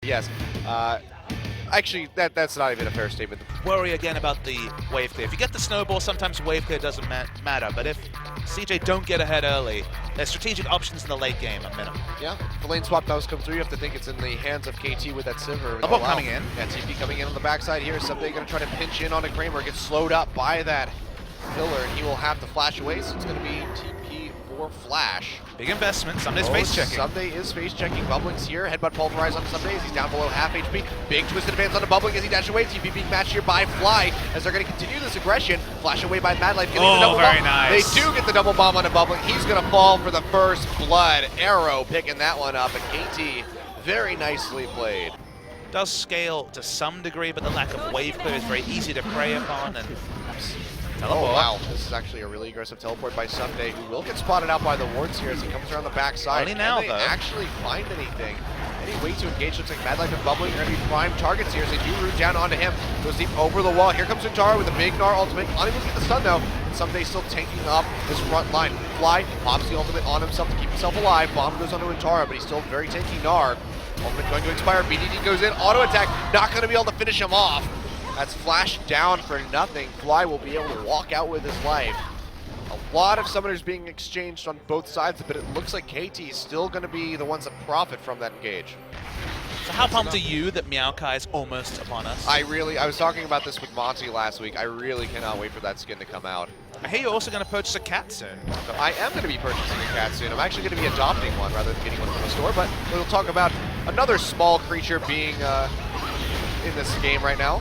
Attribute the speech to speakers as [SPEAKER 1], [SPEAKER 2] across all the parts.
[SPEAKER 1] Yes. Actually, that's not even a fair statement.
[SPEAKER 2] Worry again about the wave clear. If you get the snowball, sometimes wave clear doesn't matter, but if CJ don't get ahead early, there's strategic options in the late game at minimum.
[SPEAKER 1] Yeah, the lane swap does come through. You have to think it's in the hands of KT with that Sivir.
[SPEAKER 2] LeBlanc coming in.
[SPEAKER 1] Yeah, TP coming in on the backside here. Ssumday going to try to pinch in on a Kramer, gets slowed up by that pillar, and he will have to flash away, so it's going to be TP for flash.
[SPEAKER 2] Big investment. Ssumday's face checking.
[SPEAKER 1] Ssumday is face checking. Bubbling's here. Headbutt pulverized on Ssumday as he's down below half HP. Big twisted advance on the Bubbling as he dashes away. TP being matched here by Fly as they're going to continue this aggression. Flash away by Madlife. Getting the double
[SPEAKER 2] very
[SPEAKER 1] bomb.
[SPEAKER 2] nice.
[SPEAKER 1] They do get the double bomb on a Bubbling. He's going to fall for the first blood. Arrow picking that one up. And KT, very nicely played.
[SPEAKER 2] Does scale to some degree, but the lack of wave clear is very easy to prey upon. And teleport.
[SPEAKER 1] Oh wow, this is actually a really aggressive teleport by Ssumday, who will get spotted out by the wards here as he comes around the backside.
[SPEAKER 2] Only now,
[SPEAKER 1] Can they actually find anything? Any way to engage? Looks like Madlife and Bubbling are going to be prime targets here as they do root down onto him. Goes deep over the wall. Here comes Untara with a big Gnar ultimate. Unable to get the stun though. And Ssumday still tanking up this front line. Fly pops the ultimate on himself to keep himself alive. Bomb goes onto Untara, but he's still very tanky Gnar. Ultimate going to expire. BDD goes in. Auto attack. Not going to be able to finish him off. That's flashed down for nothing. Fly will be able to walk out with his life. A lot of summoners being exchanged on both sides, but it looks like KT is still going to be the ones that profit from that engage.
[SPEAKER 2] So how pumped are you that Maokai is almost upon us?
[SPEAKER 1] I was talking about this with Monty last week. I really cannot wait for that skin to come out.
[SPEAKER 2] I hear you're also going to purchase a cat soon.
[SPEAKER 1] So I am going to be purchasing a cat soon. I'm actually going to be adopting one rather than getting one from the store, but we'll talk about another small creature being in this game right now.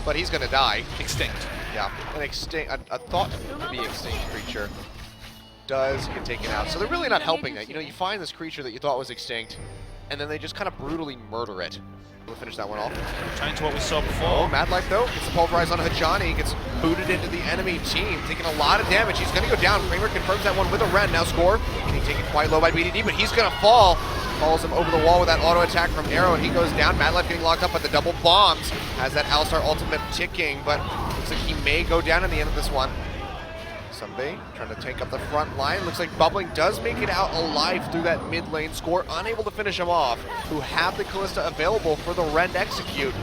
[SPEAKER 1] But he's going to die.
[SPEAKER 2] Extinct.
[SPEAKER 1] Yeah, a thought to be extinct creature does get taken out. So they're really not helping it. You know, you find this creature that you thought was extinct, and then they just kind of brutally murder it. We'll finish that one off.
[SPEAKER 2] Turning to what we saw before.
[SPEAKER 1] Oh, Madlife though, gets the pulverize on Hachani, gets booted into the enemy team, taking a lot of damage. He's going to go down. Kramer confirms that one with a Ren. Now score, getting taken quite low by BDD, but he's going to fall. Follows him over the wall with that auto attack from Arrow, and he goes down. Madlife getting locked up by the double bombs. Has that Alistar ultimate ticking, but looks like he may go down at the end of this one. Ssumday trying to take up the front line. Looks like Bubbling does make it out alive through that mid lane. Score unable to finish him off, who have the Kalista available for the Ren to execute.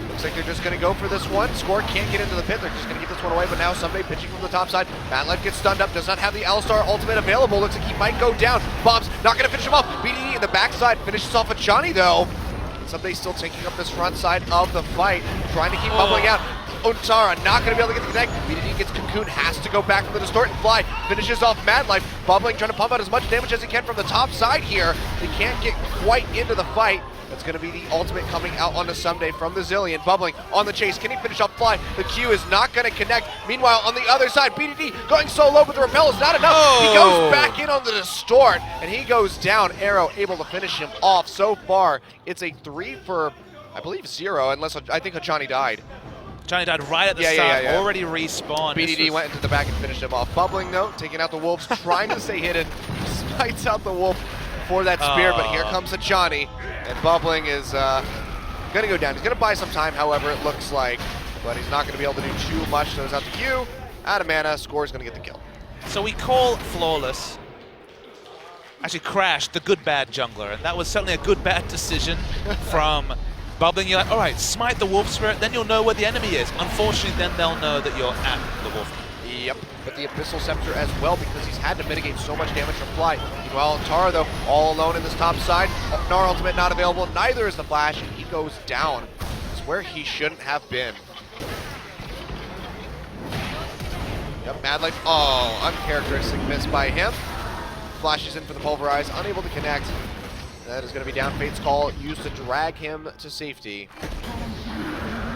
[SPEAKER 1] Looks like they're just going to go for this one. Score can't get into the pit. They're just going to get this one away, but now Ssumday pitching from the top side. Madlife gets stunned up, does not have the Alistar ultimate available. Looks like he might go down. Bombs not going to finish him off. BDD in the backside finishes off Hachani though. Ssumday still taking up this front side of the fight, trying to keep Bubbling out. Untara not going to be able to get the connect. BDD gets cocooned, has to go back for the distort and Fly. Finishes off Madlife. Bubbling trying to pump out as much damage as he can from the top side here. He can't get quite into the fight. That's going to be the ultimate coming out onto Ssumday from the Zilean. Bubbling on the chase. Can he finish off Fly? The Q is not going to connect. Meanwhile, on the other side, BDD going solo with the repel is not enough. He goes back in on the distort, and he goes down. Arrow able to finish him off. So far, it's a 3 for, I believe, 0, unless I think Hachani died.
[SPEAKER 2] Hachani died right at the start, already respawned.
[SPEAKER 1] BDD went into the back and finished him off. Bubbling, though, taking out the Wolves, trying to stay hidden. Smites out the Wolf for that spear, but here comes Hachani. And Bubbling is going to go down. He's going to buy some time, however, it looks like. But he's not going to be able to do too much. Throws out the Q. Out of mana. Score is going to get the kill.
[SPEAKER 2] So we call Flawless, actually Crash, the good-bad jungler. And that was certainly a good-bad decision from Bubbling. You're like, all right, smite the Wolf Spirit, then you'll know where the enemy is. Unfortunately, then they'll know that you're at the Wolf.
[SPEAKER 1] Yep, but the Abyssal Scepter as well, because he's had to mitigate so much damage from Fly. Meanwhile, Untara, though, all alone in this top side. Gnar ultimate not available, neither is the Flash, and he goes down. It's where he shouldn't have been. Yep, Madlife, oh, uncharacteristic miss by him. Flashes in for the Pulverize, unable to connect. That is going to be down. Fate's Call used to drag him to safety.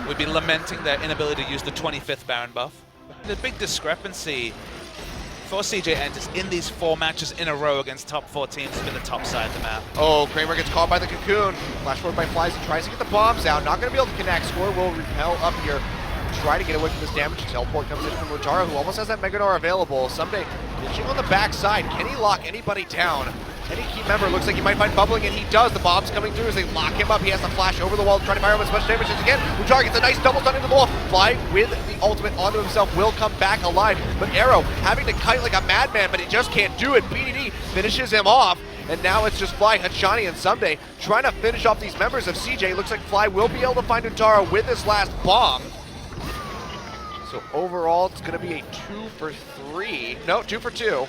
[SPEAKER 2] We've been lamenting their inability to use the 25th Baron buff. The big discrepancy for CJ ENTUS in these 4 matches in a row against top 4 teams has been the top side of the map.
[SPEAKER 1] Oh, Kramer gets caught by the cocoon. Flash forward by Flies and tries to get the bombs out. Not going to be able to connect. Score will repel up here. Try to get away from this damage. Teleport comes in from Untara, who almost has that Mega Gnar available. Ssumday pitching on the backside. Can he lock anybody down? Any key member looks like he might find Bubbling, and he does. The bombs coming through as they lock him up. He has to flash over the wall, trying to fire him as much damage as he can. Untara gets a nice double stun into the wall. Fly with the ultimate onto himself will come back alive. But Arrow having to kite like a madman, but he just can't do it. BDD finishes him off. and now it's just Fly, Hachani, and Ssumday trying to finish off these members of CJ. Looks like Fly will be able to find Untara with this last bomb. So overall, it's going to be a 2 for 3. No, 2 for 2.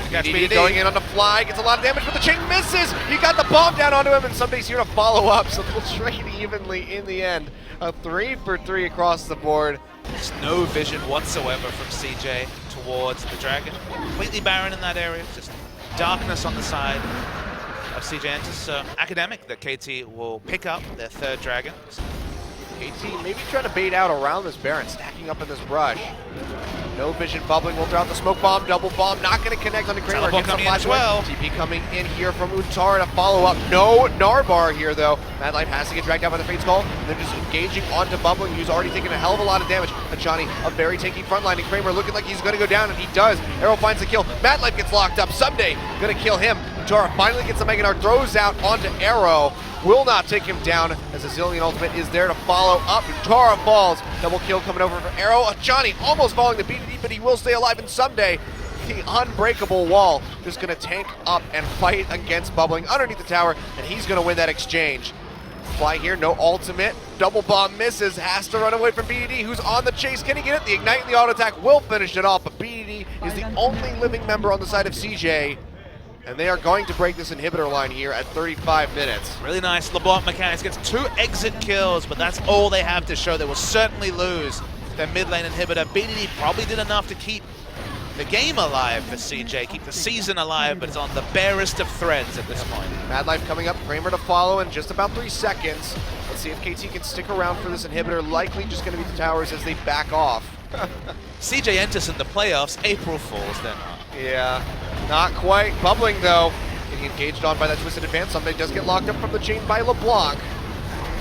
[SPEAKER 1] BDD going in on the Fly, gets a lot of damage, but the chain misses. He got the bomb down onto him, and Ssumday's here to follow up, so they'll trade evenly in the end. A 3 for 3 across the board.
[SPEAKER 2] There's no vision whatsoever from CJ towards the dragon. Completely barren in that area, just darkness on the side of CJ ENTUS. So academic that KT will pick up their 3rd dragon.
[SPEAKER 1] KT maybe trying to bait out around this Baron, stacking up in this brush. No vision bubbling, will throw out the smoke bomb, double bomb, not going to connect on the Kramer.
[SPEAKER 2] Teleport coming in as well.
[SPEAKER 1] TP coming in here from Untara to follow up. No Gnar bar here though. Madlife has to get dragged out by the Fate's Call, and then just engaging onto Bubbling, who's already taken a hell of a lot of damage. Hachani, a very tanky front line, and Kramer looking like he's going to go down, and he does. Arrow finds the kill. Madlife gets locked up. Ssumday going to kill him. Untara finally gets the Mega Gnar, throws out onto Arrow. Will not take him down as a Zilean ultimate is there to follow up. Untara falls. Double kill coming over for Arrow. Hachani almost falling to BDD, but he will stay alive. And Ssumday, the unbreakable wall, just going to tank up and fight against Bubbling underneath the tower, and he's going to win that exchange. Fly here, no ultimate. Double bomb misses, has to run away from BDD, who's on the chase. Can he get it? The Ignite and the auto attack will finish it off, but BDD is the only living member on the side of CJ. And they are going to break this inhibitor line here at 35 minutes.
[SPEAKER 2] Really nice. LeBlanc mechanics gets 2 exit kills, but that's all they have to show. They will certainly lose their mid lane inhibitor. BDD probably did enough to keep the game alive for CJ, keep the season alive, but it's on the barest of threads at this point.
[SPEAKER 1] Madlife coming up, Kramer to follow in just about 3 seconds. Let's see if KT can stick around for this inhibitor. Likely just going to be the towers as they back off.
[SPEAKER 2] CJ ENTUS in the playoffs, April Fools, they're not.
[SPEAKER 1] Yeah, not quite. Bubbling though, getting engaged on by that twisted advance. Ssumday does get locked up from the chain by LeBlanc.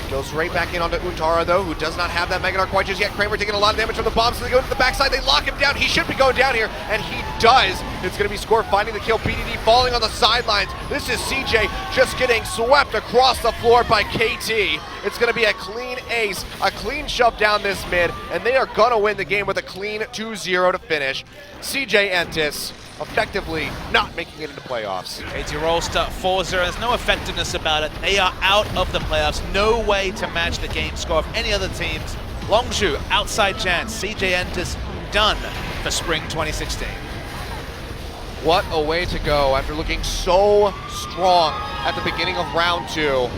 [SPEAKER 1] Goes right back in onto Untara though, who does not have that Mega Gnar quite just yet. Kramer taking a lot of damage from the bombs, so they go to the backside, they lock him down. He should be going down here, and he does. It's gonna be Score finding the kill, BDD falling on the sidelines. This is CJ just getting swept across the floor by KT. It's gonna be a clean ace, a clean shove down this mid, and they are gonna win the game with a clean 2-0 to finish. CJ ENTUS effectively not making it into playoffs.
[SPEAKER 2] KT ROLSTER 4-0, there's no effectiveness about it. They are out of the playoffs. No way to match the game score of any other teams. Longzhu, outside chance. CJ ENTUS done for spring 2016.
[SPEAKER 1] What a way to go after looking so strong at the beginning of round 2.